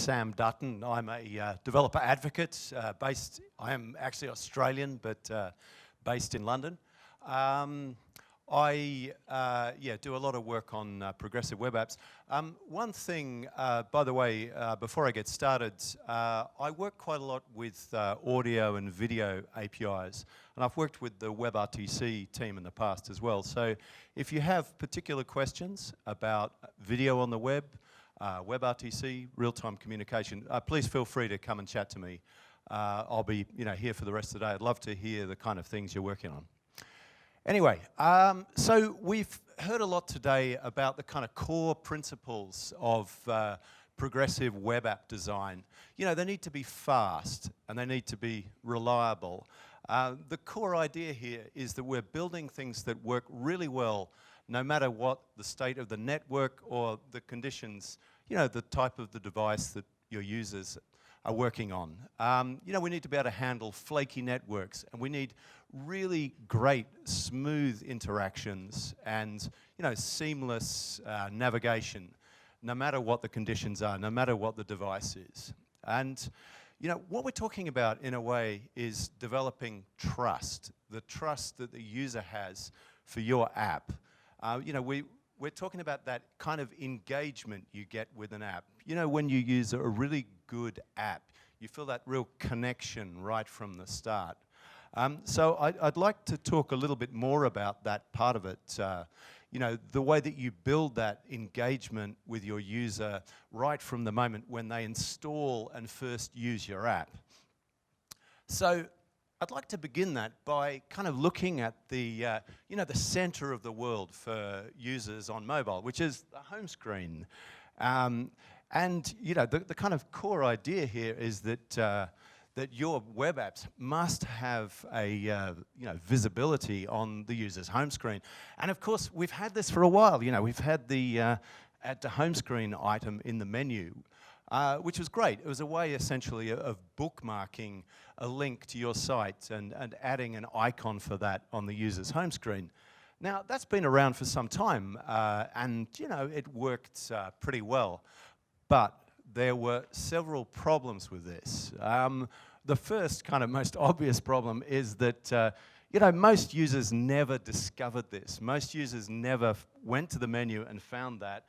Sam Dutton. I'm a developer advocate I am actually Australian, but based in London. I do a lot of work on progressive web apps. One thing, by the way, before I get started, I work quite a lot with audio and video APIs, and I've worked with the WebRTC team in the past as well. So if you have particular questions about video on the web, WebRTC, real-time communication, please feel free to come and chat to me. I'll be here for the rest of the day. I'd love to hear the kind of things you're working on. Anyway, so we've heard a lot today about the kind of core principles of progressive web app design. They need to be fast and they need to be reliable. The core idea here is that we're building things that work really well no matter what the state of the network or the conditions, the type of the device that your users are working on. We need to be able to handle flaky networks, and we need really great, smooth interactions and seamless navigation, no matter what the conditions are, no matter what the device is. And what we're talking about, in a way, is developing trust, the trust that the user has for your app. We're talking about that kind of engagement you get with an app. When you use a really good app, you feel that real connection right from the start. So I'd like to talk a little bit more about that part of it. The way that you build that engagement with your user right from the moment when they install and first use your app. So I'd like to begin that by kind of looking at the center of the world for users on mobile, which is the home screen. The kind of core idea here is that your web apps must have a visibility on the user's home screen. And of course, we've had this for a while. We've had the add to home screen item in the menu, which was great. It was a way, essentially, of bookmarking a link to your site and adding an icon for that on the user's home screen. Now, that's been around for some time, and it worked pretty well. But there were several problems with this. The first kind of most obvious problem is that most users never discovered this. Most users never went to the menu and found that.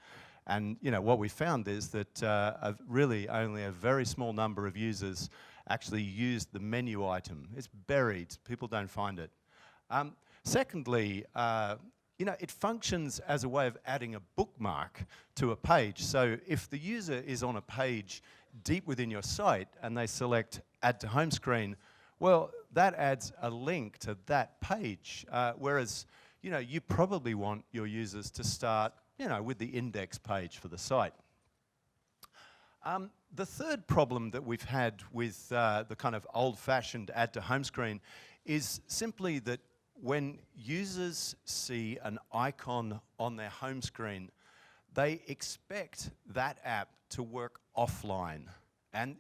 And what we found is that really only a very small number of users actually used the menu item. It's buried. People don't find it. Secondly, it functions as a way of adding a bookmark to a page. So if the user is on a page deep within your site and they select Add to Home Screen, well, that adds a link to that page. Whereas, you probably want your users to start, with the index page for the site. The third problem that we've had with the kind of old-fashioned Add to Home Screen is simply that when users see an icon on their home screen, they expect that app to work offline. And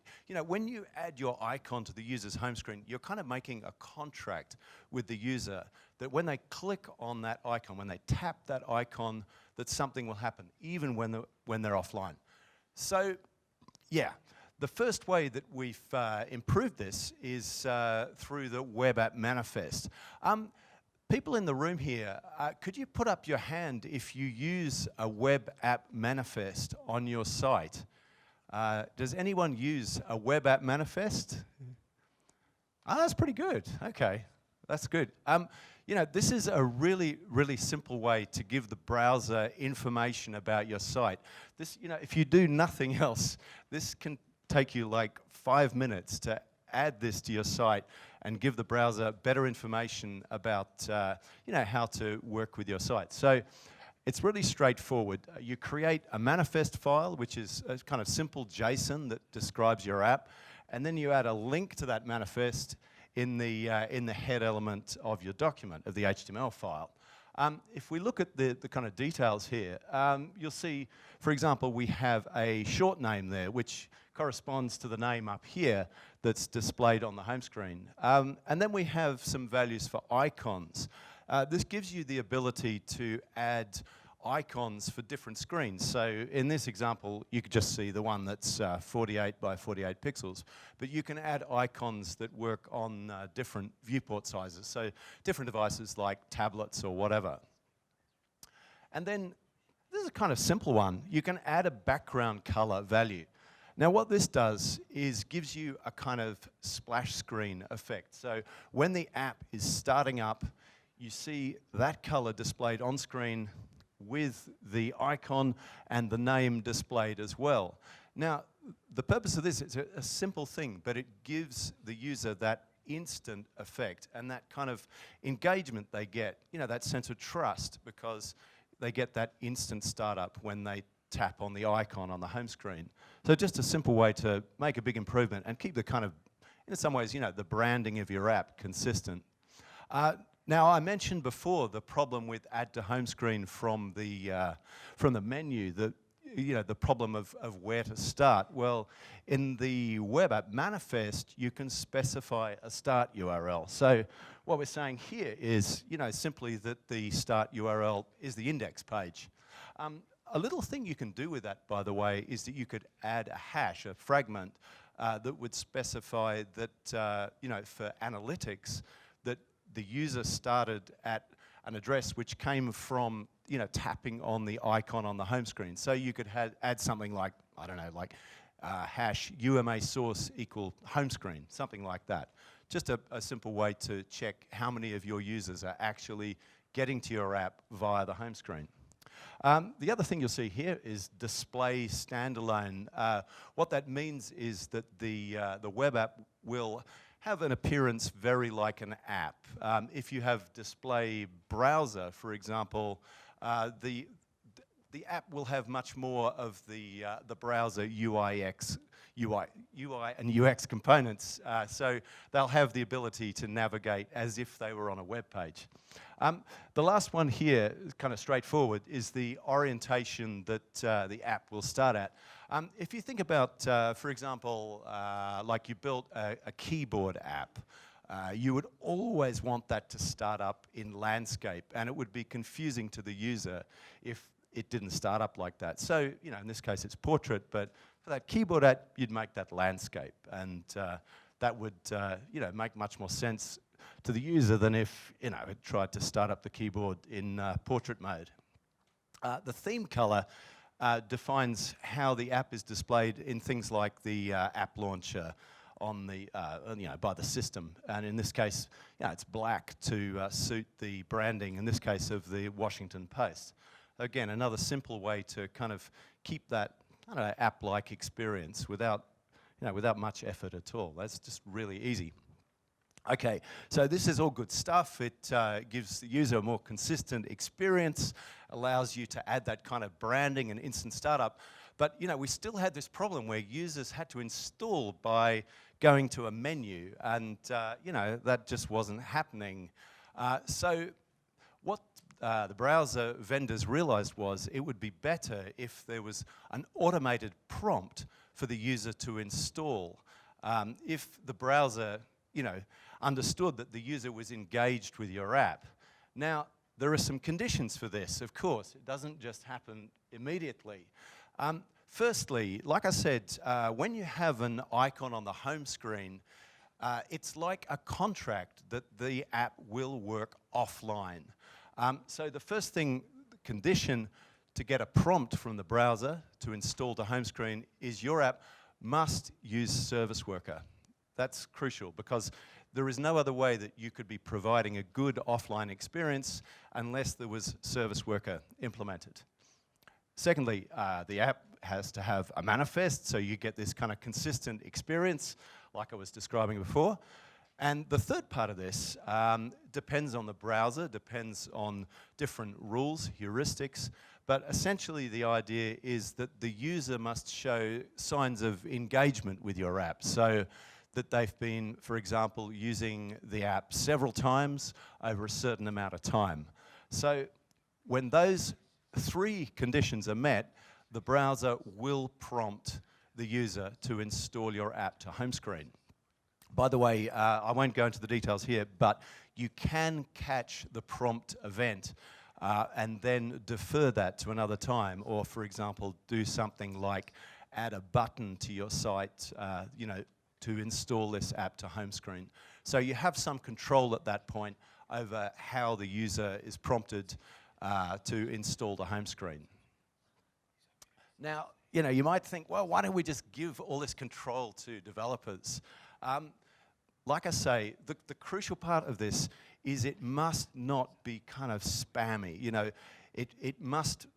when you add your icon to the user's home screen, you're kind of making a contract with the user that when they click on that icon, when they tap that icon, that something will happen, even when they're offline. So, the first way that we've improved this is through the web app manifest. People in the room here, could you put up your hand if you use a web app manifest on your site? Does anyone use a web app manifest? That's pretty good. Okay, that's good. This is a really, really simple way to give the browser information about your site. This, if you do nothing else, this can take you like 5 minutes to add this to your site and give the browser better information about, how to work with your site. So it's really straightforward. You create a manifest file, which is a kind of simple JSON that describes your app, and then you add a link to that manifest in the head element of your document, of the HTML file. If we look at the kind of details here, you'll see, for example, we have a short name there, which corresponds to the name up here that's displayed on the home screen. And then we have some values for icons. This gives you the ability to add icons for different screens. So in this example, you could just see the one that's 48 by 48 pixels. But you can add icons that work on different viewport sizes. So different devices like tablets or whatever. And then this is a kind of simple one. You can add a background color value. Now what this does is gives you a kind of splash screen effect. So when the app is starting up, you see that color displayed on screen with the icon and the name displayed as well. Now, the purpose of this is a simple thing, but it gives the user that instant effect and that kind of engagement they get, you know, that sense of trust, because they get that instant startup when they tap on the icon on the home screen. So just a simple way to make a big improvement and keep the kind of, in some ways, you know, the branding of your app consistent. Now, I mentioned before the problem with add to home screen from the menu, the problem of where to start. Well, in the web app manifest, you can specify a start URL. So what we're saying here is, you know, simply that the start URL is the index page. A little thing you can do with that, by the way, is that you could add a hash, a fragment, that would specify that, you know, for analytics, that the user started at an address which came from, you know, tapping on the icon on the home screen. So you could add something like, I don't know, like hash UMA source equal home screen, something like that. Just a simple way to check how many of your users are actually getting to your app via the home screen. The other thing you'll see here is display standalone. What that means is that the web app will have an appearance very like an app. If you have display browser, for example, the app will have much more of the browser UI and UX components, so they'll have the ability to navigate as if they were on a web page. The last one here, kind of straightforward, is the orientation that the app will start at. If you think about, for example, like you built a keyboard app, you would always want that to start up in landscape, and it would be confusing to the user if it didn't start up like that. So, you know, in this case it's portrait, but for that keyboard app, you'd make that landscape, and that would, you know, make much more sense to the user than if, you know, it tried to start up the keyboard in portrait mode. The theme color defines how the app is displayed in things like the app launcher on the, you know, by the system. And in this case, you know, it's black to suit the branding, in this case, of the Washington Post. Again, another simple way to kind of keep that, I don't know, app-like experience without, you know, without much effort at all. That's just really easy. Okay, so this is all good stuff. It gives the user a more consistent experience, allows you to add that kind of branding and instant startup. But, you know, we still had this problem where users had to install by going to a menu, and, you know, that just wasn't happening. So what the browser vendors realized was it would be better if there was an automated prompt for the user to install. If the browser, you know, understood that the user was engaged with your app. Now, there are some conditions for this, of course. It doesn't just happen immediately. Firstly, like I said, when you have an icon on the home screen, it's like a contract that the app will work offline. So the first condition to get a prompt from the browser to install to home screen is your app must use Service Worker. That's crucial because there is no other way that you could be providing a good offline experience unless there was Service Worker implemented. Secondly, the app has to have a manifest, so you get this kind of consistent experience like I was describing before. And the third part of this depends on the browser, depends on different rules, heuristics, but essentially the idea is that the user must show signs of engagement with your app. So that they've been, for example, using the app several times over a certain amount of time. So when those three conditions are met, the browser will prompt the user to install your app to home screen. By the way, I won't go into the details here, but you can catch the prompt event and then defer that to another time, or for example, do something like add a button to your site, to install this app to home screen. So you have some control at that point over how the user is prompted to install the home screen. Now, you might think, well, why don't we just give all this control to developers? Like I say, the crucial part of this is it must not be kind of spammy. It must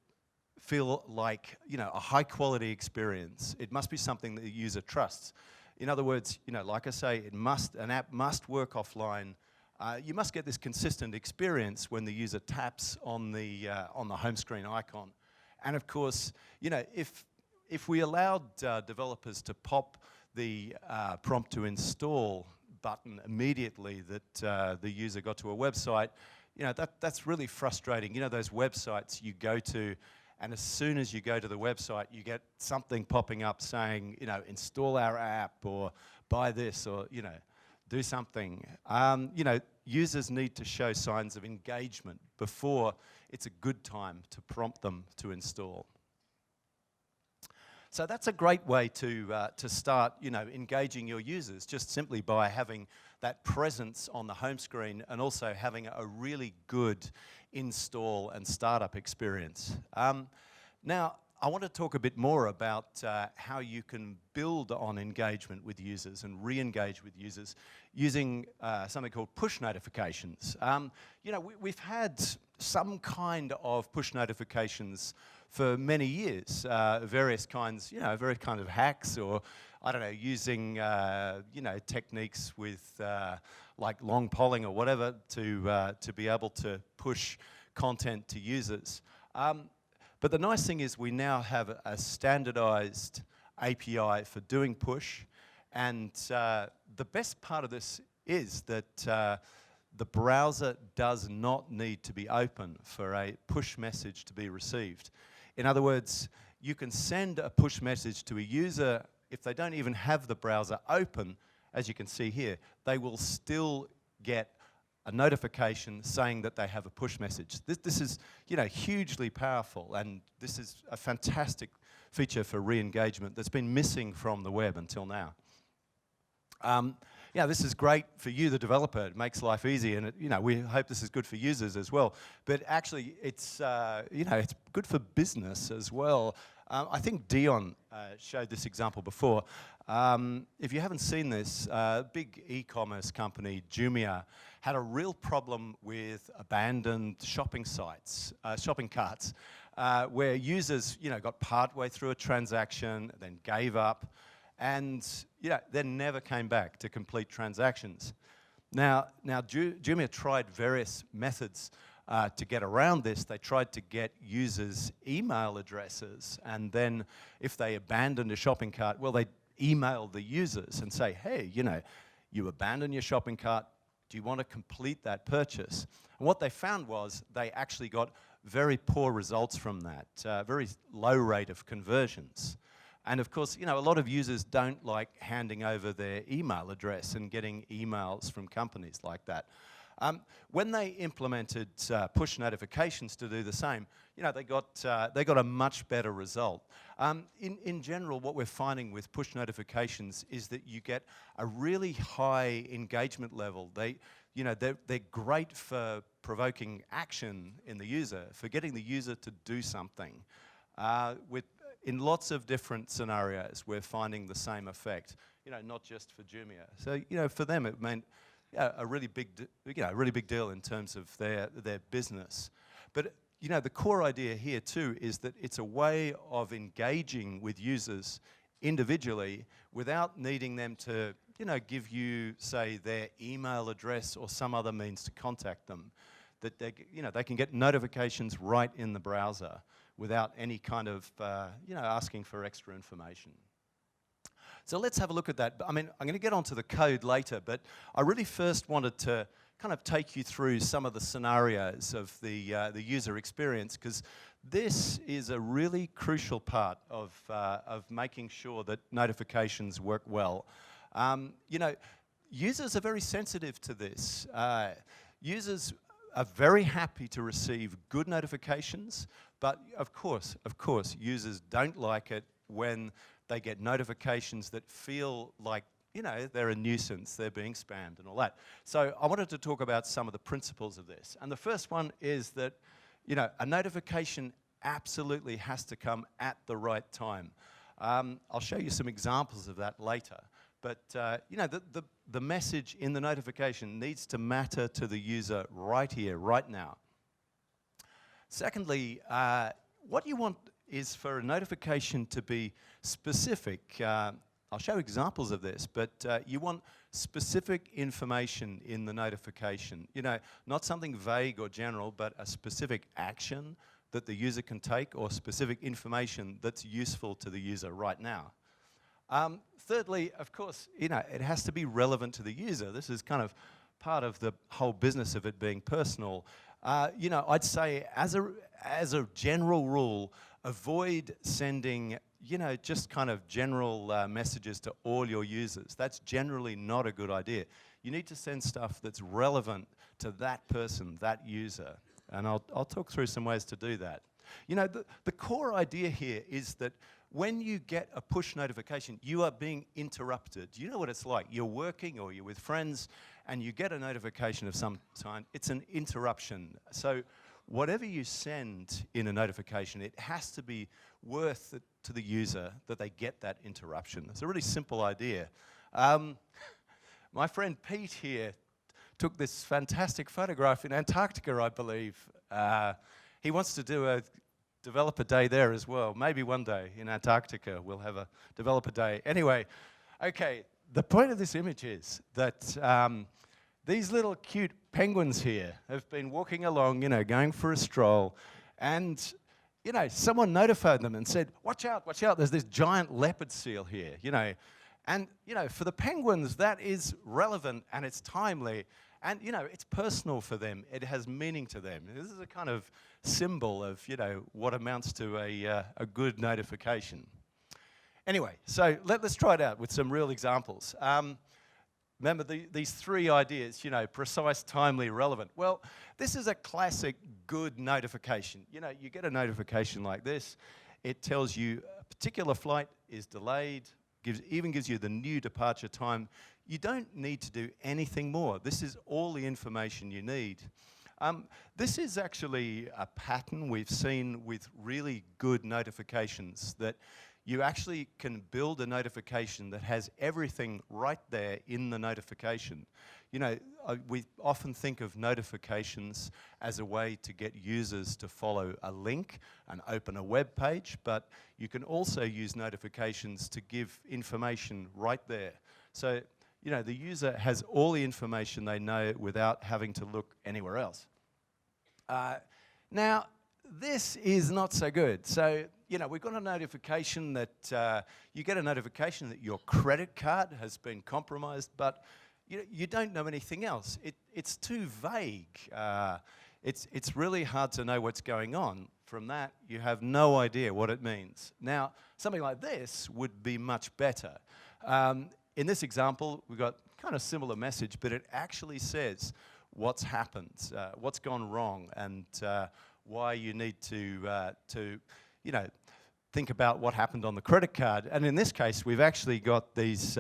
feel like, a high-quality experience. It must be something that the user trusts. In other words, like I say, an app must work offline. You must get this consistent experience when the user taps on the home screen icon. And of course, if we allowed developers to pop the prompt to install button immediately that the user got to a website, that's really frustrating. Those websites you go to, and as soon as you go to the website, you get something popping up saying, install our app, or buy this, or, do something. Users need to show signs of engagement before it's a good time to prompt them to install. So that's a great way to start, engaging your users, just simply by having that presence on the home screen and also having a really good install and startup experience. Now, I want to talk a bit more about how you can build on engagement with users and re-engage with users using something called push notifications. We've had some kind of push notifications for many years, various kinds of hacks, or I don't know, using techniques with like long polling or whatever to be able to push content to users. But the nice thing is we now have a standardized API for doing push, and the best part of this is that the browser does not need to be open for a push message to be received. In other words, you can send a push message to a user if they don't even have the browser open. As you can see here, they will still get a notification saying that they have a push message. This is, hugely powerful, and this is a fantastic feature for re-engagement that's been missing from the web until now. This is great for you, the developer. It makes life easy, and we hope this is good for users as well. But actually, it's it's good for business as well. I think Dion showed this example before. If you haven't seen this, big e-commerce company, Jumia, had a real problem with abandoned shopping sites, shopping carts, where users, got partway through a transaction, then gave up, and then never came back to complete transactions. Now Jumia tried various methods to get around this. They tried to get users' email addresses, and then if they abandoned a shopping cart, well, they email the users and say, hey, you abandoned your shopping cart, do you want to complete that purchase? And what they found was they actually got very poor results from that, very low rate of conversions. And of course, a lot of users don't like handing over their email address and getting emails from companies like that. When they implemented push notifications to do the same, they got a much better result. In general, what we're finding with push notifications is that you get a really high engagement level. They're great for provoking action in the user, for getting the user to do something. In lots of different scenarios, we're finding the same effect. Not just for Jumia. So for them, it meant a really big deal in terms of their business. But the core idea here too is that it's a way of engaging with users individually without needing them to give you, say, their email address or some other means to contact them. That they can get notifications right in the browser without any kind of asking for extra information. So let's have a look at that. I mean, I'm going to get onto the code later, but I really first wanted to kind of take you through some of the scenarios of the user experience, because this is a really crucial part of making sure that notifications work well. Users are very sensitive to this. Users are very happy to receive good notifications, but of course, users don't like it when they get notifications that feel like, you know, they're a nuisance, they're being spammed and all that. So I wanted to talk about some of the principles of this. And the first one is that, you know, a notification absolutely has to come at the right time. I'll show you some examples of that later. But, you know, the message in the notification needs to matter to the user right here, right now. Secondly, what you want is for a notification to be specific. I'll show examples of this, but you want specific information in the notification. You know, not something vague or general, but a specific action that the user can take or specific information that's useful to the user right now. Thirdly, of course, you know, it has to be relevant to the user. This is kind of part of the whole business of it being personal. You know, I'd say as a general rule, avoid sending, you know, just kind of general messages to all your users. That's generally not a good idea. You need to send stuff that's relevant to that person, that user. And I'll talk through some ways to do that. You know, the core idea here is that when you get a push notification, you are being interrupted. You know what it's like. You're working or you're with friends and you get a notification of some kind. It's an interruption. So whatever you send in a notification, it has to be worth it to the user that they get that interruption. It's a really simple idea. My friend Pete here took this fantastic photograph in Antarctica, I believe. He wants to do a developer day there as well. Maybe one day in Antarctica we'll have a developer day. Anyway, okay, the point of this image is that these little cute penguins here have been walking along, you know, going for a stroll, and, you know, someone notified them and said, watch out, there's this giant leopard seal here, you know. And, you know, for the penguins, that is relevant and it's timely. And, you know, it's personal for them. It has meaning to them. This is a kind of symbol of, you know, what amounts to a good notification. Anyway, so let's try it out with some real examples. Remember these three ideas, you know, precise, timely, relevant. Well, this is a classic good notification. You know, you get a notification like this. It tells you a particular flight is delayed, even gives you the new departure time. You don't need to do anything more. This is all the information you need. This is actually a pattern we've seen with really good notifications, that you actually can build a notification that has everything right there in the notification. You know, we often think of notifications as a way to get users to follow a link and open a web page, but you can also use notifications to give information right there. So, you know, the user has all the information they know without having to look anywhere else. Now, this is not so good. So, you know, we've got a notification that you get a notification that your credit card has been compromised, but you don't know anything else. It's too vague. It's really hard to know what's going on. From that, you have no idea what it means. Now, something like this would be much better. In this example, we've got kind of similar message, but it actually says what's happened, what's gone wrong, and why you need to you know, think about what happened on the credit card. And in this case, we've actually got these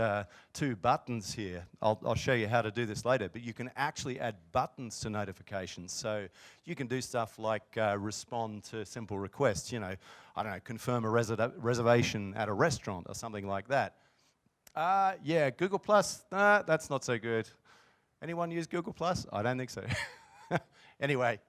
two buttons here. I'll show you how to do this later, but you can actually add buttons to notifications. So you can do stuff like respond to simple requests, you know, I don't know, confirm a reservation at a restaurant or something like that. Yeah, Google Plus, that's not so good. Anyone use Google Plus? I don't think so. Anyway,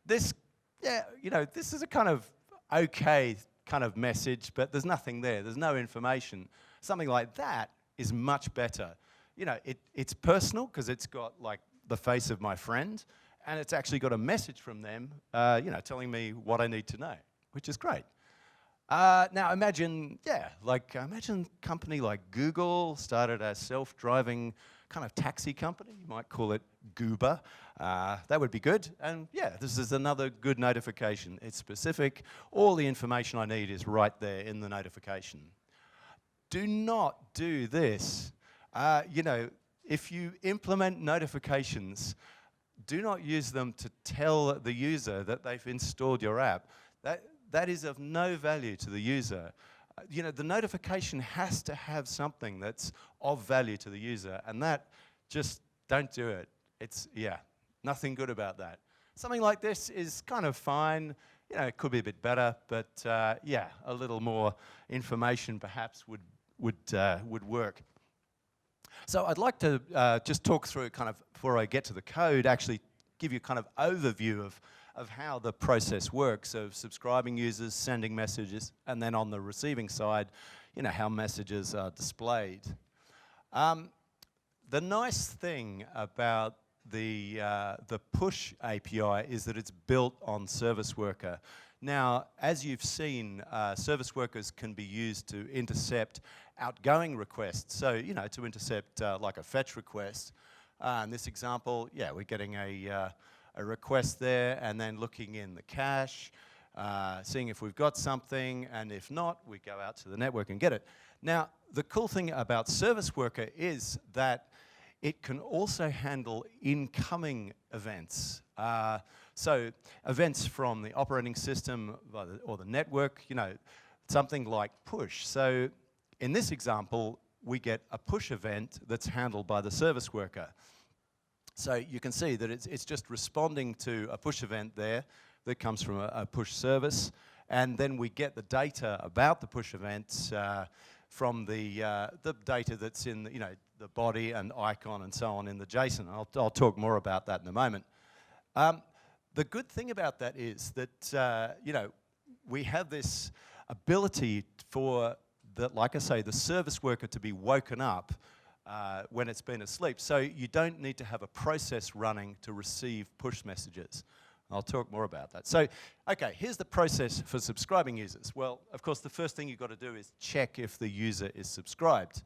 this, yeah, you know, this is a kind of okay kind of message, but there's nothing there. There's no information. Something like that is much better. You know, it's personal because it's got like the face of my friend, and it's actually got a message from them, you know, telling me what I need to know, which is great. Now imagine, yeah, like imagine a company like Google started a self-driving kind of taxi company. You might call it Goober. That would be good. And yeah, this is another good notification. It's specific. All the information I need is right there in the notification. Do not do this. You know, if you implement notifications, do not use them to tell the user that they've installed your app. That is of no value to the user. You know, the notification has to have something that's of value to the user, and that, just don't do it. It's, yeah, nothing good about that. Something like this is kind of fine. You know, it could be a bit better, but yeah, a little more information perhaps would work. So I'd like to just talk through kind of, before I get to the code, actually give you kind of overview of how the process works, of subscribing users, sending messages, and then on the receiving side, you know, how messages are displayed. The nice thing about the push API is that it's built on Service Worker. Now, as you've seen, service workers can be used to intercept outgoing requests. So, you know, to intercept like a fetch request. In this example, yeah, we're getting a request there, and then looking in the cache, seeing if we've got something, and if not, we go out to the network and get it. Now, the cool thing about Service Worker is that it can also handle incoming events. So events from the operating system or the network, you know, something like push. So in this example, we get a push event that's handled by the Service Worker. So you can see that it's just responding to a push event there that comes from a push service, and then we get the data about the push events from the data that's in the, you know, the body and icon and so on in the JSON. I'll talk more about that in a moment. The good thing about that is that you know, we have this ability for like I say, the service worker to be woken up when it's been asleep. So you don't need to have a process running to receive push messages. I'll talk more about that. So, okay, here's the process for subscribing users. Well, of course, the first thing you've got to do is check if the user is subscribed.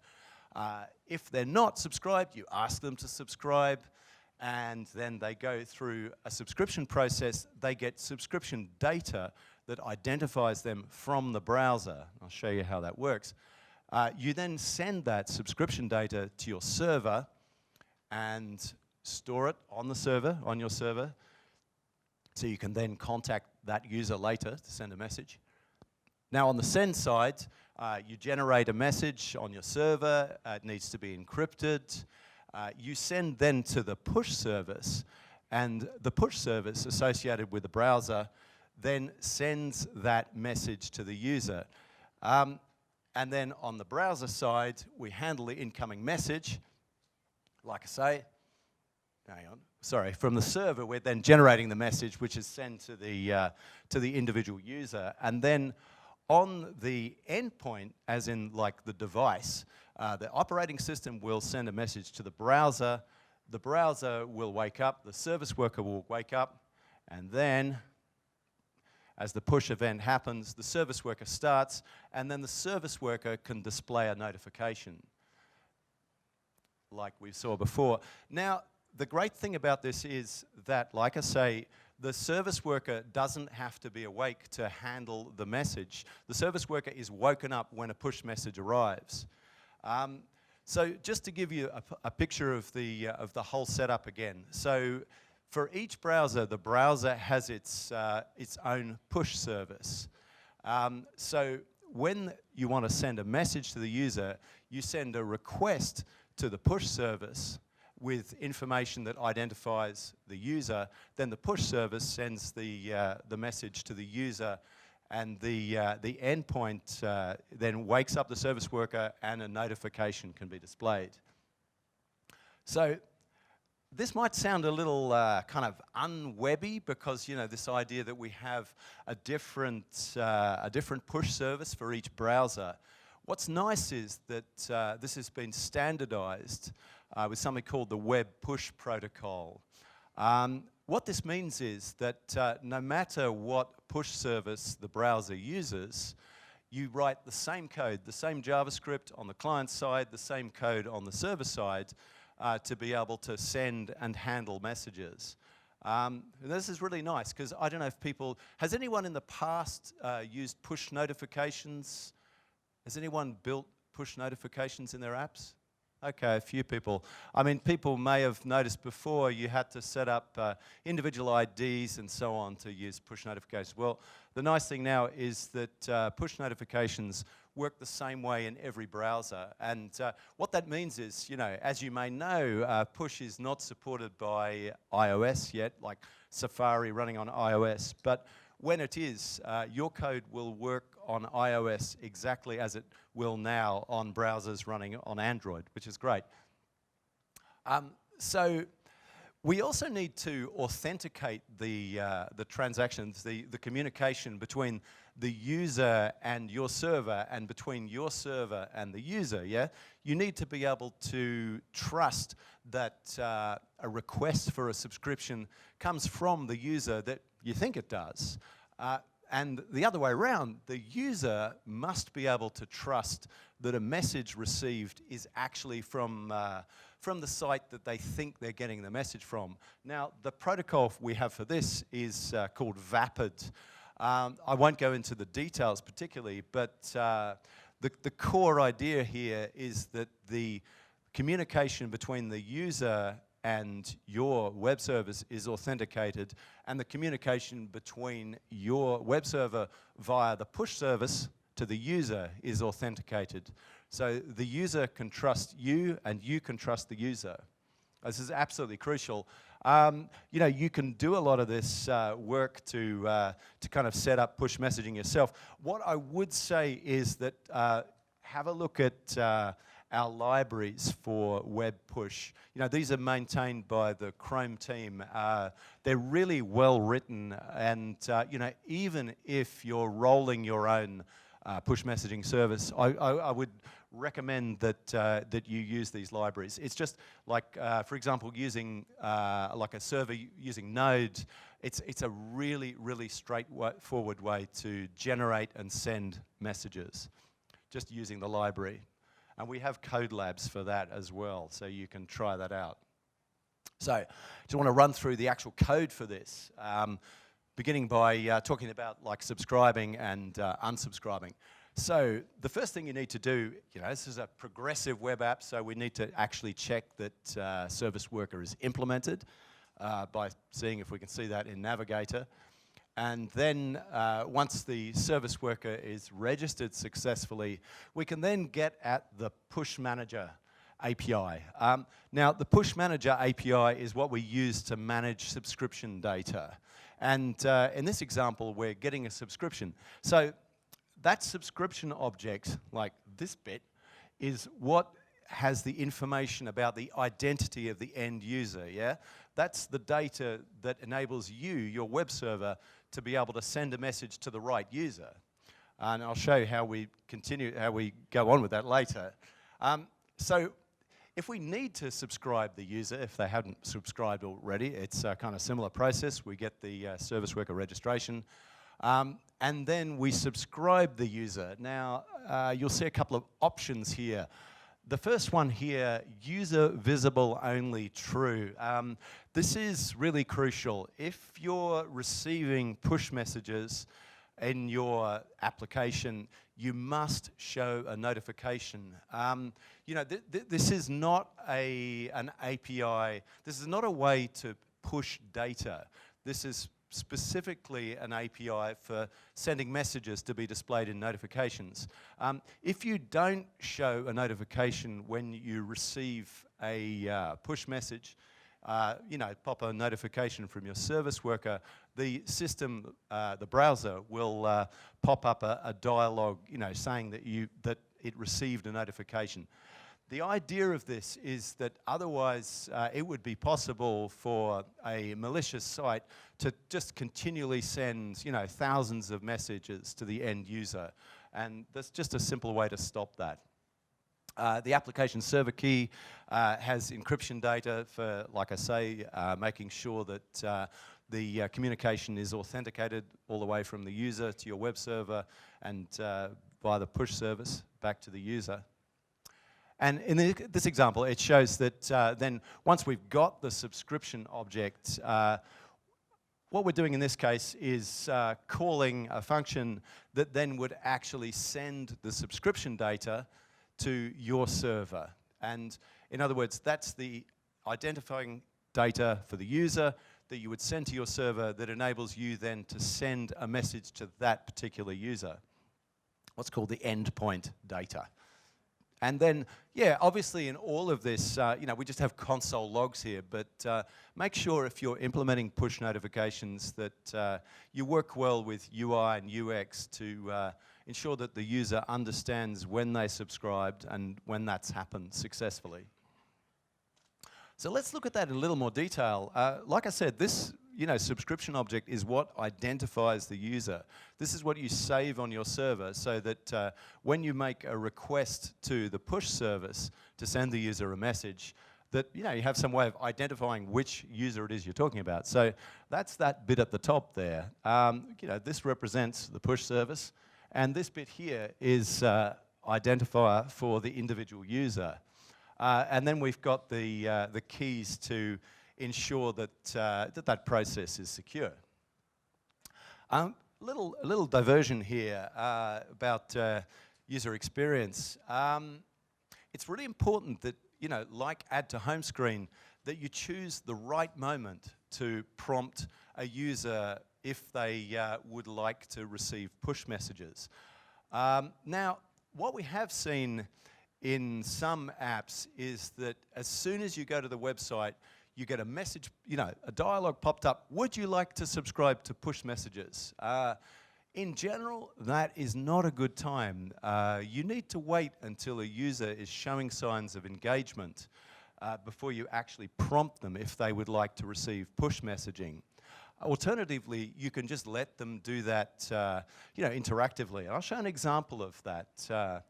If they're not subscribed, you ask them to subscribe, and then they go through a subscription process. They get subscription data that identifies them from the browser. I'll show you how that works. You then send that subscription data to your server and store it on the server, on your server, so you can then contact that user later to send a message. Now on the send side, you generate a message on your server. It needs to be encrypted. You send then to the push service, and the push service associated with the browser then sends that message to the user. And then on the browser side, we handle the incoming message. Like I say, hang on, sorry, from the server, we're then generating the message, which is sent to the individual user. And then on the endpoint, as in like the device, the operating system will send a message to the browser will wake up, the service worker will wake up, and then as the push event happens, the service worker starts, and then the service worker can display a notification, like we saw before. Now, the great thing about this is that, like I say, the service worker doesn't have to be awake to handle the message. The service worker is woken up when a push message arrives. So just to give you a picture of the whole setup again. So for each browser, the browser has its own push service. So when you want to send a message to the user, you send a request to the push service with information that identifies the user. Then the push service sends the message to the user, and the endpoint then wakes up the service worker, and a notification can be displayed. So this might sound a little kind of unwebby, because, you know, this idea that we have a different push service for each browser. What's nice is that this has been standardized with something called the Web Push Protocol. What this means is that no matter what push service the browser uses, you write the same code, the same JavaScript on the client side, the same code on the server side, to be able to send and handle messages. This is really nice, because I don't know if people... Has anyone in the past used push notifications? Has anyone built push notifications in their apps? Okay, a few people. I mean, people may have noticed before you had to set up individual IDs and so on to use push notifications. Well, the nice thing now is that push notifications work the same way in every browser. And what that means is, you know, as you may know, push is not supported by iOS yet, like Safari running on iOS. But when it is, your code will work on iOS exactly as it will now on browsers running on Android, which is great. So we also need to authenticate the transactions, the communication between the user and your server, and between your server and the user, yeah? You need to be able to trust that a request for a subscription comes from the user that you think it does. And the other way around, the user must be able to trust that a message received is actually from the site that they think they're getting the message from. Now, the protocol we have for this is called Vapid. I won't go into the details particularly, but the core idea here is that the communication between the user and your web service is authenticated, and the communication between your web server via the push service to the user is authenticated. So the user can trust you, and you can trust the user. This is absolutely crucial. You know, you can do a lot of this work to kind of set up push messaging yourself. What I would say is that have a look at our libraries for web push. You know, these are maintained by the Chrome team. They're really well written, and you know, even if you're rolling your own push messaging service, I would recommend that you use these libraries. It's just like, for example, using like a server using Node. It's a really, really straightforward way to generate and send messages, just using the library. And we have code labs for that as well, so you can try that out. So, I just want to run through the actual code for this, beginning by talking about like subscribing and unsubscribing. So, the first thing you need to do, you know, this is a progressive web app, so we need to actually check that service worker is implemented by seeing if we can see that in Navigator. And then once the service worker is registered successfully, we can then get at the Push Manager API. Now, the Push Manager API is what we use to manage subscription data. And in this example, we're getting a subscription. So that subscription object, like this bit, is what has the information about the identity of the end user, yeah? That's the data that enables you, your web server, to be able to send a message to the right user. And I'll show you how we go on with that later. So if we need to subscribe the user, if they haven't subscribed already, it's a kind of similar process. We get the service worker registration, and then we subscribe the user. Now, you'll see a couple of options here. The first one here, user visible only true. This is really crucial. If you're receiving push messages in your application, you must show a notification. You know, this is not an API. This is not a way to push data. This is specifically an API for sending messages to be displayed in notifications. If you don't show a notification when you receive a push message, you know, pop a notification from your service worker, the system, the browser, will pop up a dialog, you know, saying that it received a notification. The idea of this is that otherwise it would be possible for a malicious site to just continually send, you know, thousands of messages to the end user. And that's just a simple way to stop that. The application server key has encryption data for, like I say, making sure that the communication is authenticated all the way from the user to your web server and via the push service back to the user. And in this example, it shows that then once we've got the subscription object, what we're doing in this case is calling a function that then would actually send the subscription data to your server. And in other words, that's the identifying data for the user that you would send to your server that enables you then to send a message to that particular user. What's called the endpoint data. And then, yeah, obviously in all of this, we just have console logs here, but make sure if you're implementing push notifications that you work well with UI and UX to ensure that the user understands when they subscribed and when that's happened successfully. So let's look at that in a little more detail. Like I said, this subscription object is what identifies the user. This is what you save on your server so that when you make a request to the push service to send the user a message, that you have some way of identifying which user it is you're talking about. So that's that bit at the top there. This represents the push service, and this bit here is identifier for the individual user. And then we've got the keys to ensure that that process is secure. A little diversion here about user experience. It's really important that, like add to home screen, that you choose the right moment to prompt a user if they would like to receive push messages. Now, what we have seen in some apps is that as soon as you go to the website, you get a message, a dialogue popped up, would you like to subscribe to push messages? In general, that is not a good time. You need to wait until a user is showing signs of engagement before you actually prompt them if they would like to receive push messaging. Alternatively, you can just let them do that interactively. I'll show an example of that.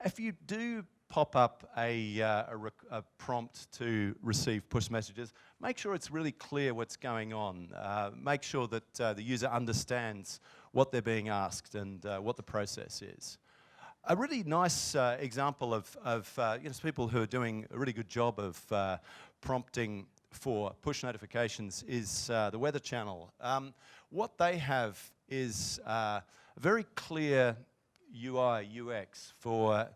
If you do pop up a prompt to receive push messages, make sure it's really clear what's going on. Make sure that the user understands what they're being asked and what the process is. A really nice example of people who are doing a really good job of prompting for push notifications is the Weather Channel. What they have is a very clear UI, UX for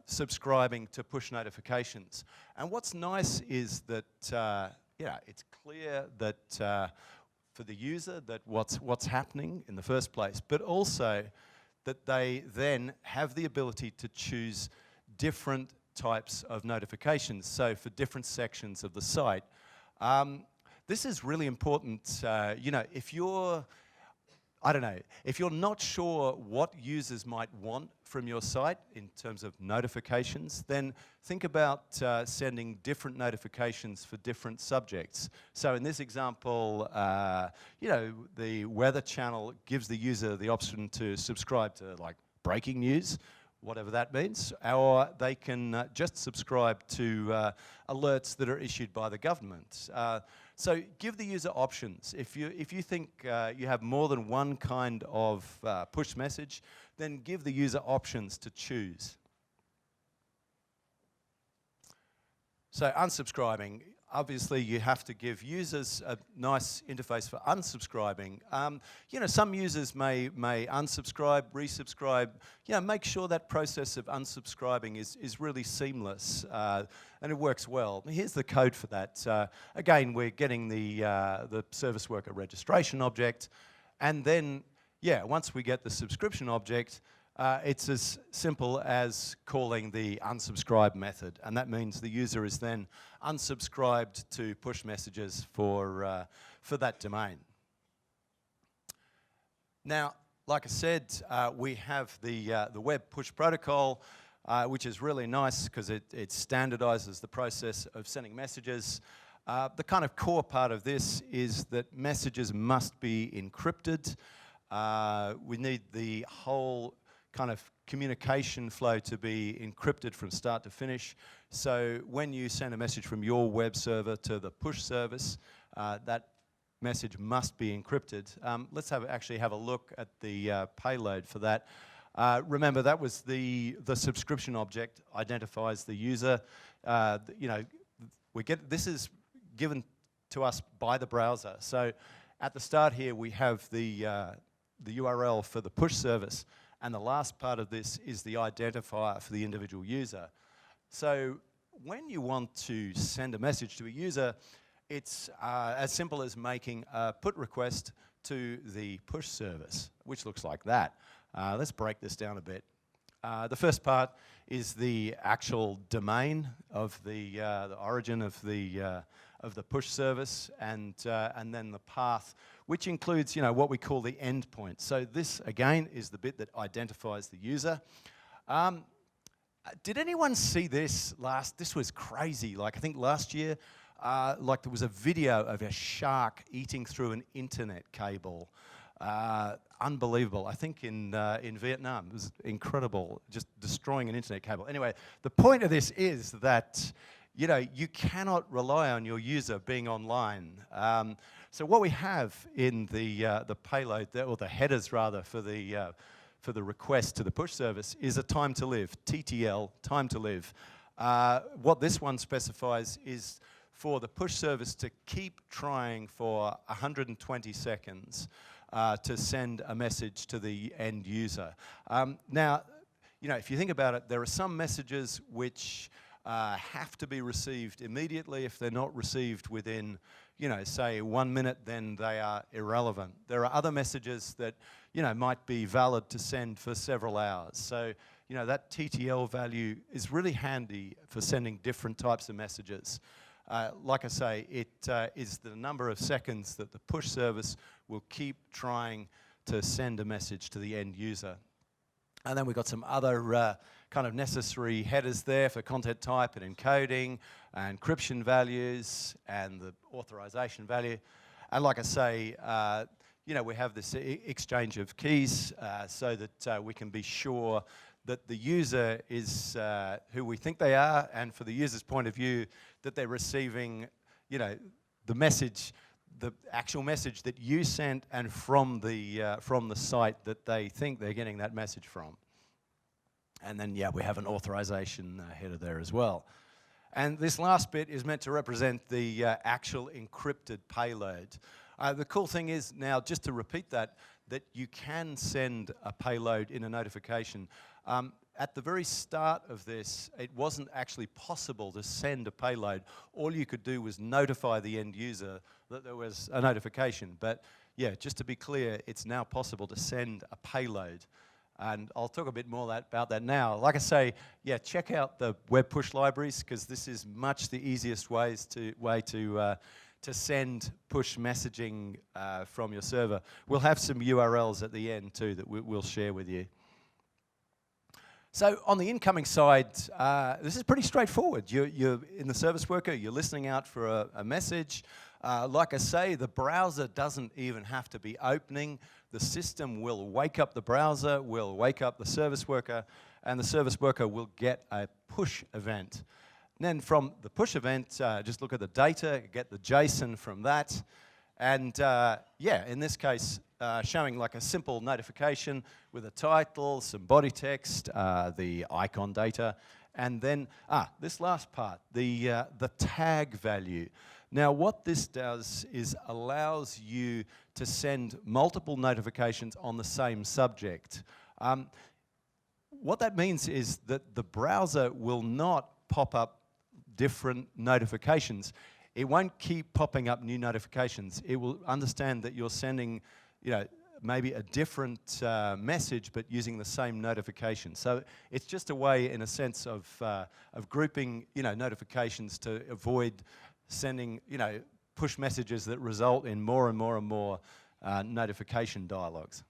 subscribing to push notifications. And what's nice is that it's clear that for the user that what's happening in the first place, but also that they then have the ability to choose different types of notifications. So for different sections of the site, this is really important. If you're if you're not sure what users might want from your site in terms of notifications, then think about sending different notifications for different subjects. So in this example, the Weather Channel gives the user the option to subscribe to like breaking news, whatever that means, or they can just subscribe to alerts that are issued by the government. So give the user options. If you think you have more than one kind of push message, then give the user options to choose. So unsubscribing. Obviously, you have to give users a nice interface for unsubscribing. Some users may unsubscribe, resubscribe. Make sure that process of unsubscribing is really seamless and it works well. Here's the code for that. Again, we're getting the service worker registration object, and then once we get the subscription object, it's as simple as calling the unsubscribe method, and that means the user is then unsubscribed to push messages for that domain. Now, like I said, we have the web push protocol, which is really nice because it standardizes the process of sending messages. The kind of core part of this is that messages must be encrypted. We need the whole kind of communication flow to be encrypted from start to finish. So when you send a message from your web server to the push service, that message must be encrypted. Let's actually have a look at the payload for that. Remember, that was the subscription object identifies the user. This is given to us by the browser. So at the start here, we have the URL for the push service. And the last part of this is the identifier for the individual user. So when you want to send a message to a user, it's as simple as making a put request to the push service, which looks like that. Let's break this down a bit. The first part is the actual domain of the origin of the push service, and then the path, which includes what we call the endpoint. So this again is the bit that identifies the user. Did anyone see this last? This was crazy. Like I think last year, like there was a video of a shark eating through an internet cable. Unbelievable. I think in Vietnam. It was incredible, just destroying an internet cable. Anyway, the point of this is that you cannot rely on your user being online. So what we have in the payload, or the headers rather, for the request to the push service is a time to live, TTL, time to live. What this one specifies is for the push service to keep trying for 120 seconds to send a message to the end user. Now, if you think about it, there are some messages which have to be received immediately. If they're not received within, say 1 minute, then they are irrelevant. There are other messages that, might be valid to send for several hours. So, that TTL value is really handy for sending different types of messages. Like I say, it is the number of seconds that the push service will keep trying to send a message to the end user. And then we've got some other kind of necessary headers there for content type and encoding, and encryption values, and the authorization value. And like I say, we have this exchange of keys so that we can be sure that the user is who we think they are, and for the user's point of view, that they're receiving, the message, the actual message that you sent, and from the site that they think they're getting that message from. And then, we have an authorization header there as well. And this last bit is meant to represent the actual encrypted payload. The cool thing is now, just to repeat that you can send a payload in a notification. At the very start of this, it wasn't actually possible to send a payload. All you could do was notify the end user that there was a notification. But just to be clear, it's now possible to send a payload. And I'll talk a bit more about that now. Like I say, check out the web push libraries, because this is much the easiest way to send push messaging from your server. We'll have some URLs at the end too that we'll share with you. So on the incoming side, this is pretty straightforward. You're in the service worker, you're listening out for a message. Like I say, the browser doesn't even have to be opening. The system will wake up the browser, will wake up the service worker, and the service worker will get a push event. And then from the push event, just look at the data, get the JSON from that. And in this case, showing like a simple notification with a title, some body text, the icon data, and then this last part, the tag value. Now, what this does is allows you to send multiple notifications on the same subject. What that means is that the browser will not pop up different notifications. It won't keep popping up new notifications. It will understand that you're sending, maybe a different message, but using the same notification. So it's just a way, in a sense, of grouping, notifications to avoid sending, push messages that result in more and more and more notification dialogues.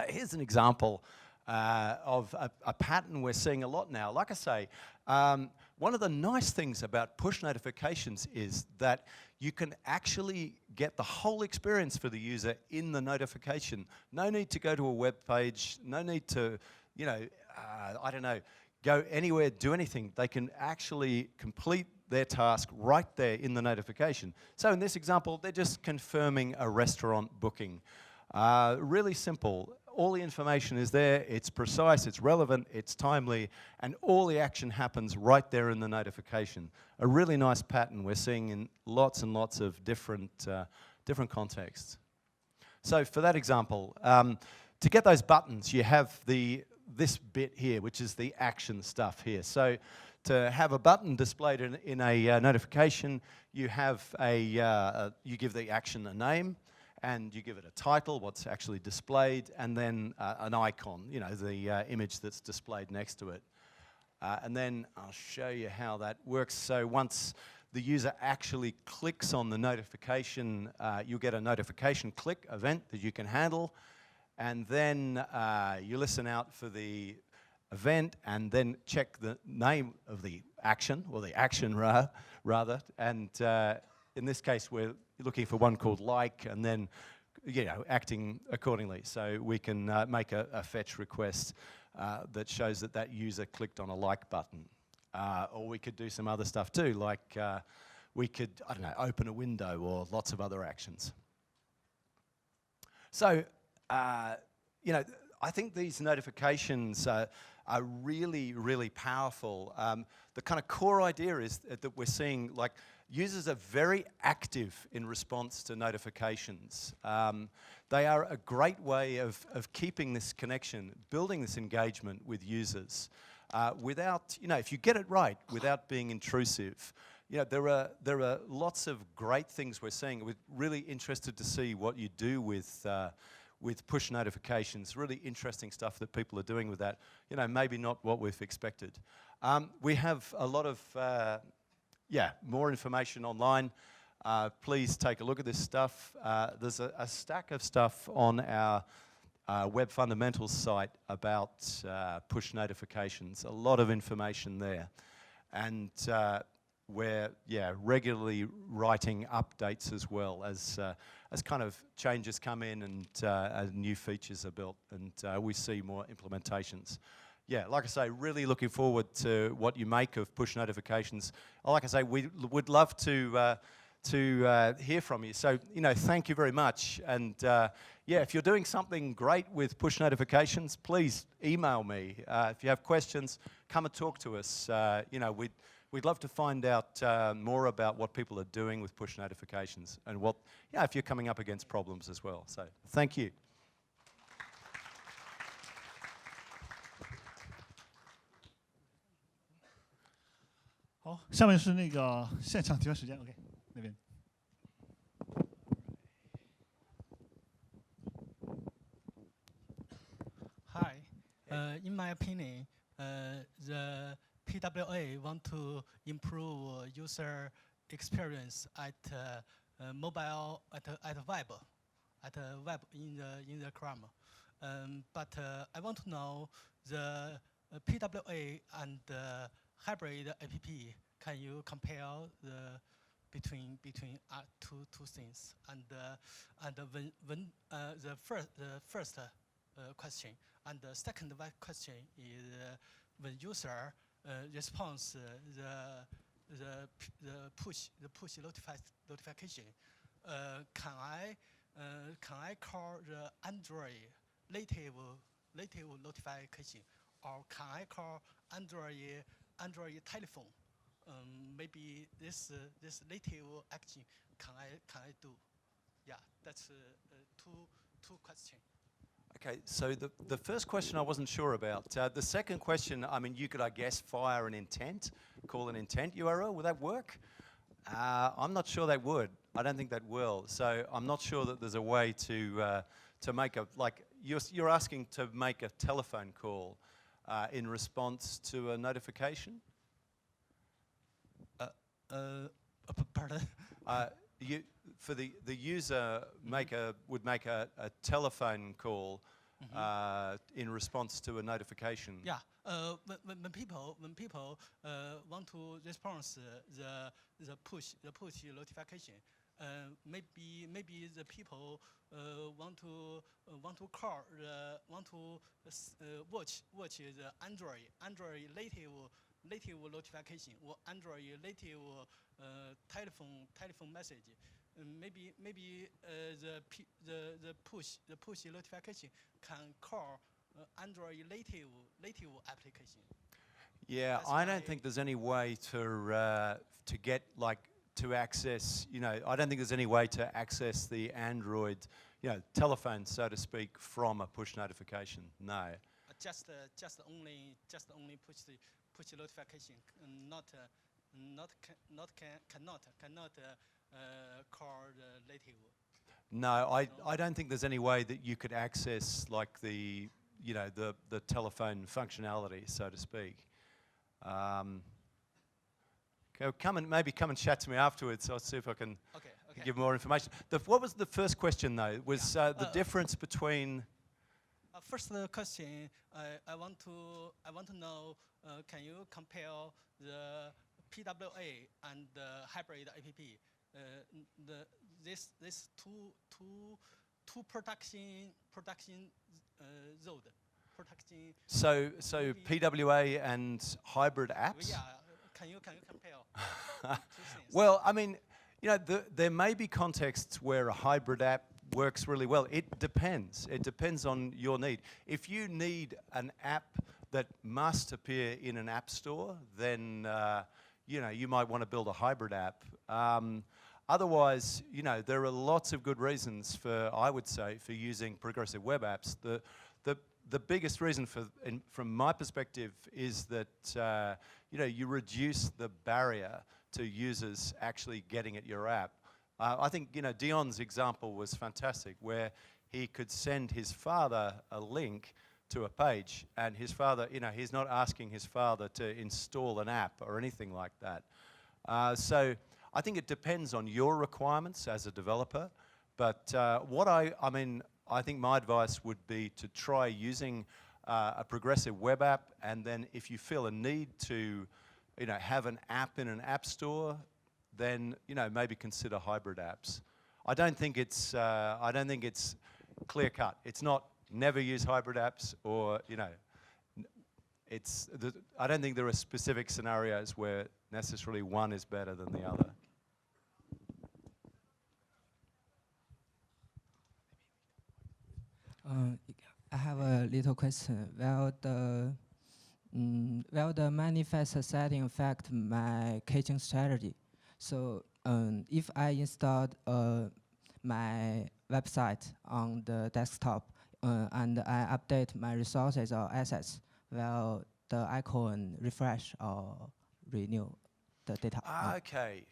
Here's an example of a pattern we're seeing a lot now. Like I say, one of the nice things about push notifications is that you can actually get the whole experience for the user in the notification. No need to go to a web page, no need to, go anywhere, do anything. They can actually complete their task right there in the notification. So in this example, they're just confirming a restaurant booking. Really simple. All the information is there, it's precise, it's relevant, it's timely, and all the action happens right there in the notification. A really nice pattern we're seeing in lots and lots of different contexts. So for that example, to get those buttons, you have the this bit here, which is the action stuff here. So to have a button displayed in a notification, you have you give the action a name, and you give it a title, what's actually displayed, and then an icon, you know, the image that's displayed next to it. And then I'll show you how that works. So once the user actually clicks on the notification, you'll get a notification click event that you can handle, and then you listen out for the event and then check the name of the action, or the action rather, and in this case we're looking for one called like, and then, you know, acting accordingly. So we can make a fetch request that shows that that user clicked on a like button. Or we could do some other stuff too, like we could, I don't know, open a window or lots of other actions. So, you know, I think these notifications are really, really powerful. The kind of core idea is that we're seeing, like, users are very active in response to notifications. They are a great way of keeping this connection, building this engagement with users without, you know, if you get it right, without being intrusive. You know, there are lots of great things we're seeing. We're really interested to see what you do with push notifications. Really interesting stuff that people are doing with that. You know, maybe not what we've expected. We have a lot of more information online. Please take a look at this stuff. There's a stack of stuff on our Web Fundamentals site about push notifications. A lot of information there. And we're regularly writing updates as well as kind of changes come in and new features are built, and we see more implementations. Yeah, like I say, really looking forward to what you make of push notifications. Like I say, we would love to hear from you. So, you know, thank you very much. And if you're doing something great with push notifications, please email me. If you have questions, come and talk to us. You know, we'd love to find out more about what people are doing with push notifications and what, if you're coming up against problems as well. So, thank you. 好，下面是那个现场提问时间 ，OK， 那边。Hi, in my opinion, the PWA want to improve user experience at mobile, at web in the Chrome. But I want to know the PWA and hybrid app. Can you compare the between two things? And when the first question, and the second question is when user responds the push notification, can I call the Android native notification, or can I call Android telephone? Maybe this native action can I do? Yeah, that's two questions. Okay, so the first question I wasn't sure about. The second question, I mean, you could, I guess, fire an intent, call an intent URL. Will that work? I'm not sure that would. I don't think that will. So I'm not sure that there's a way to make a, like, you're asking to make a telephone call in response to a notification? Pardon? For the user would make a telephone call in response to a notification. Yeah. When people want to respond the push notification, maybe the people want to call want to watch the Android native notification or Android native telephone message. Maybe the push notification can call Android native application. Yeah, I don't think there's any way to get, like, to access, you know, I don't think there's any way to access the Android, you know, telephone, so to speak, from a push notification. No. just only push notification, cannot call the native. No, I don't think there's any way that you could access like the telephone functionality, so to speak. Okay, maybe come and chat to me afterwards. I'll see if I can give more information. What was the first question though? Was the difference between? First question, I want to know, can you compare the PWA and the hybrid app? This two production road. So PWA and hybrid apps. Yeah, can you compare? Well, I mean, there may be contexts where a hybrid app works really well. It depends. It depends on your need. If you need an app that must appear in an app store, then you might want to build a hybrid app. Otherwise, there are lots of good reasons I would say, for using progressive web apps. The biggest reason from my perspective is that you reduce the barrier to users actually getting at your app. I think Dion's example was fantastic, where he could send his father a link to a page, and his father, he's not asking his father to install an app or anything like that. So I think it depends on your requirements as a developer. But I think my advice would be to try using a progressive web app, and then if you feel a need to, have an app in an app store, then maybe consider hybrid apps. I don't think it's clear cut. It's not never use hybrid apps, or I don't think there are specific scenarios where necessarily one is better than the other. I have a little question. Will the manifest setting affect my caching strategy? So if I installed my website on the desktop and I update my resources or assets, will the icon refresh or renew the data? Okay.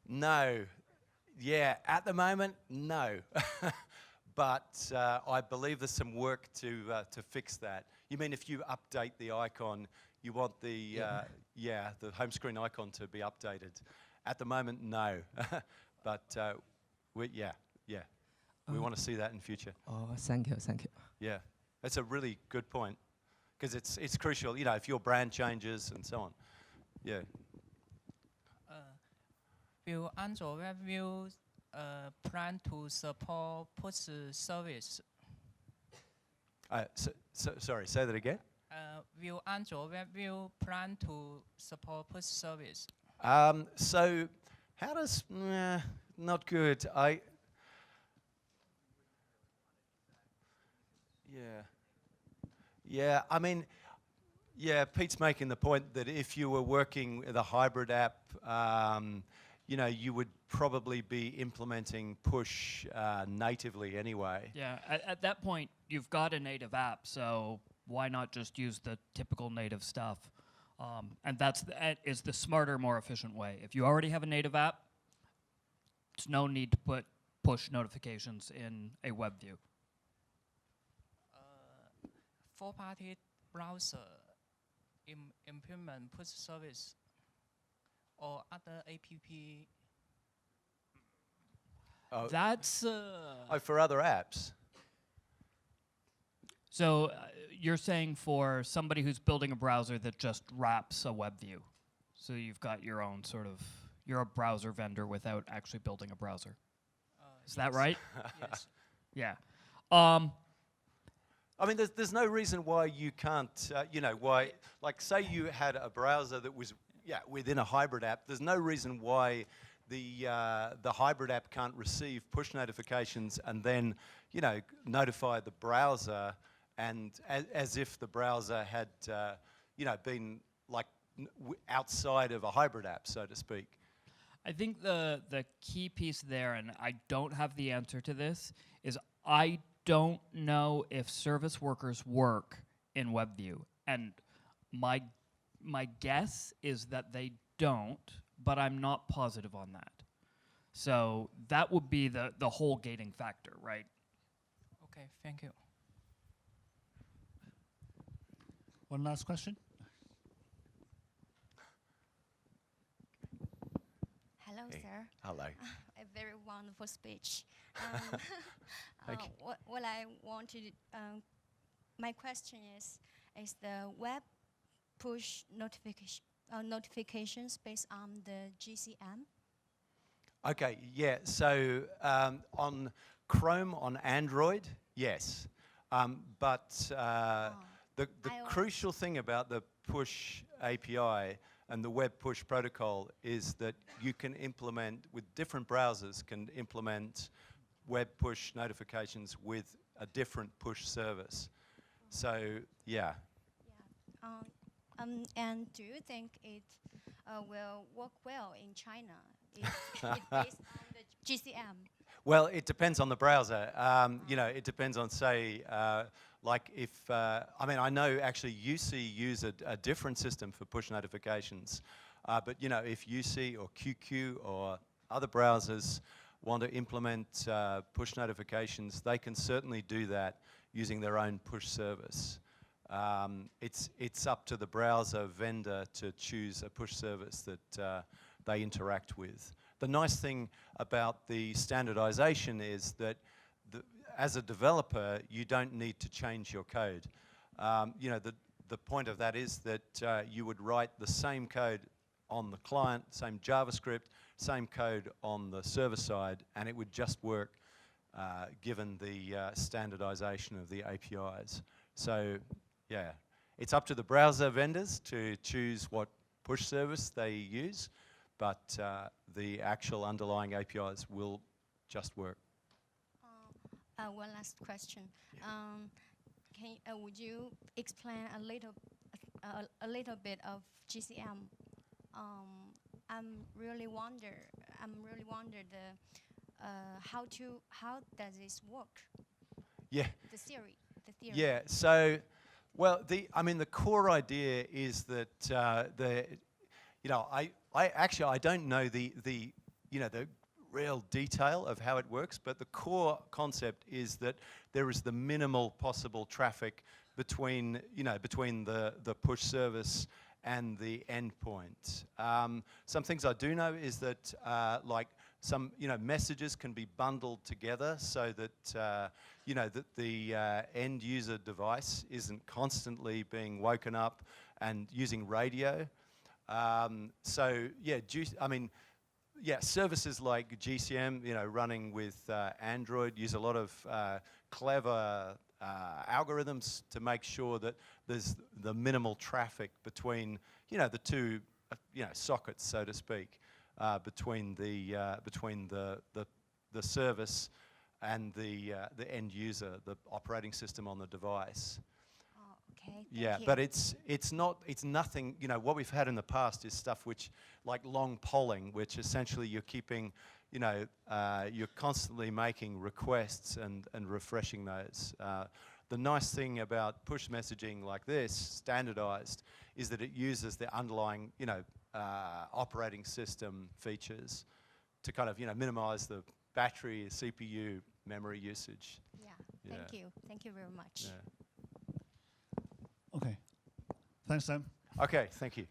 No. Yeah, at the moment, no. But I believe there's some work to fix that. You mean if you update the icon, you want the home screen icon to be updated? At the moment, no. But we want to see that in future. Oh, thank you. Yeah, that's a really good point, because it's crucial. If your brand changes and so on. Yeah. Will Android WebView plan to support push service? Sorry, say that again. Will Android WebView plan to support push service? So how does not good? I mean, Pete's making the point that if you were working with a hybrid app, you would probably be implementing push natively anyway. Yeah, at that point, you've got a native app, so why not just use the typical native stuff? And that is the smarter, more efficient way. If you already have a native app, there's no need to put push notifications in a web view. Four-party browser implement push service or other app. That's for other apps. So you're saying for somebody who's building a browser that just wraps a web view. So you've got your own you're a browser vendor without actually building a browser. Is that right? Yes. Yeah. I mean, there's no reason why you can't, like say you had a browser that was, within a hybrid app, there's no reason why the hybrid app can't receive push notifications and then, notify the browser, and as if the browser had, been like outside of a hybrid app, so to speak. I think the key piece there, and I don't have the answer to this, is I don't know if service workers work in WebView, and my guess is that they don't, but I'm not positive on that. So that would be the whole gating factor, right? Okay, thank you. One last question. Hello, Hey. sir. Hello. A very wonderful speech. Thank you. What I wanted, my question is the web push notifications based on the GCM? Okay, yeah, so on Chrome on Android, yes. But the iOS. crucial thing about the push API and the web push protocol is that you can implement, with different browsers, can implement web push notifications with a different push service. So, yeah. Yeah. And do you think it will work well in China? It's based on the GCM. Well, it depends on the browser. You know, it depends on, say, like if, I mean, I know actually UC use a different system for push notifications. But, you know, if UC or QQ or other browsers want to implement push notifications, they can certainly do that using their own push service. It's up to the browser vendor to choose a push service that they interact with. The nice thing about the standardization is that as a developer, you don't need to change your code. You know, the point of that is that you would write the same code on the client, same JavaScript, same code on the server side, and it would just work given the standardization of the APIs. So, yeah, it's up to the browser vendors to choose what push service they use, but the actual underlying APIs will just work. One last question. Would you explain a little bit of GCM? I'm really wonder how does this work? Yeah. The theory. Yeah. So, well, I mean, the core idea is that you know, I don't know the real detail of how it works, but the core concept is that there is the minimal possible traffic between the push service and the endpoint. Some things I do know is that like some messages can be bundled together so that that the end user device isn't constantly being woken up and using radio. So yeah, services like GCM, running with Android use a lot of clever algorithms to make sure that there's the minimal traffic between the two sockets, so to speak, between the service and the end user, the operating system on the device. Okay, Yeah, thank you. but it's nothing. What we've had in the past is stuff which, like long polling, which essentially you're keeping, you're constantly making requests and refreshing those. The nice thing about push messaging like this, standardized, is that it uses the underlying, operating system features to kind of, minimize the battery, CPU, memory usage. Yeah, Yeah. thank you. Thank you very much. Yeah. Okay. Thanks, Sam. Okay, thank you.